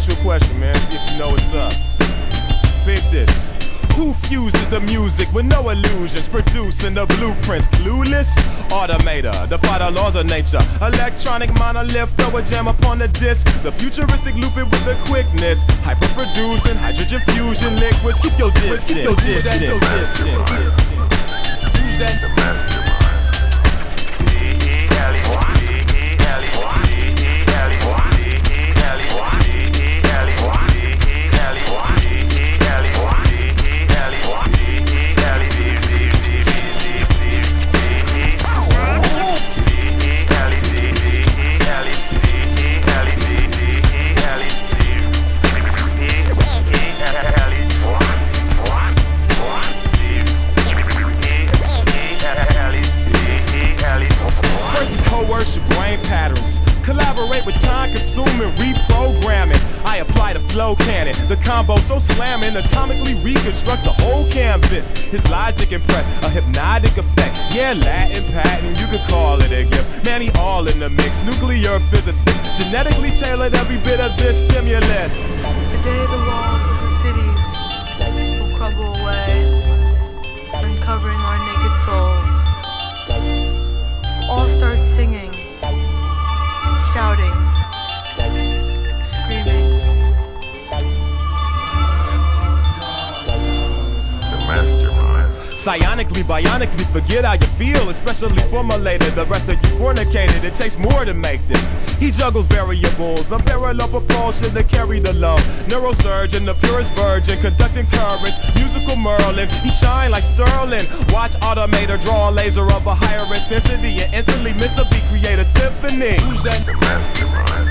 ask you a question, man. See if you know what's up. Big this. Who fuses the music with no illusions, producing the blueprints? Clueless? Automator, defy the laws of nature. Electronic monolith, throw a jam upon the disc. The futuristic loop it with the quickness. Hyper-producing, hydrogen fusion liquids. Keep your distance. Keep your distance. Use that. The mastermind. Your brain patterns. Collaborate with time-consuming reprogramming. I apply the flow cannon. The combo so slamming, atomically reconstruct the whole canvas. His logic impress, a hypnotic effect. Yeah, Latin patent, you could call it a gift. Man, he all in the mix. Nuclear physicist, genetically tailored every bit of this stimulus. The day the walls of the cities will crumble away, uncovering our naked souls. All start singing, shouting, screaming. The mastermind. Psionically, bionically, forget how you feel, especially formulated. The rest of you fornicated, it takes more to make this. He juggles variables, unparalleled propulsion to carry the load. Neurosurgeon, the purest virgin, conducting currents, musical Merlin. He shine like Sterling. Watch Automator draw a laser of a higher intensity and instantly miss a beat, create a symphony. Who's that? The mastermind.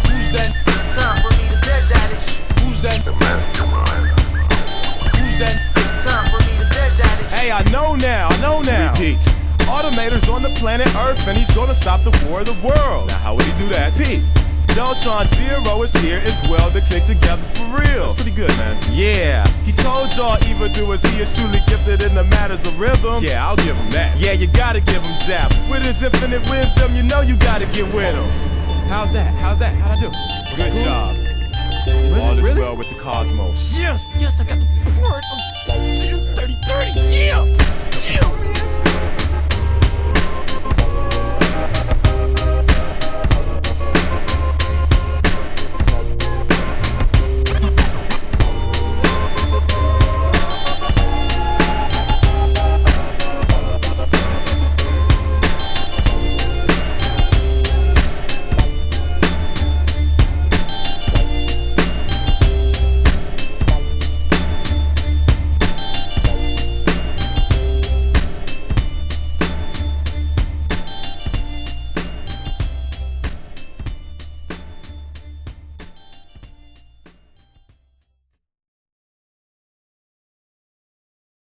Who's that? It's time for me to dead daddy. Who's that? The mastermind. Who's that? It's time for me to dead daddy. Hey, I know now. Repeat. Automator's on the planet Earth and he's gonna stop the war of the world. Now how would he do that? Pete. Deltron Zero is here as well to click together for real. That's pretty good, man. Yeah, he told y'all evildoers he is truly gifted in the matters of rhythm. Yeah, I'll give him that. Yeah, you gotta give him that. With his infinite wisdom, you know you gotta get with him. How's that? How'd I do? Good job. All is well with the cosmos. Yes, I got the report. 30-30, yeah.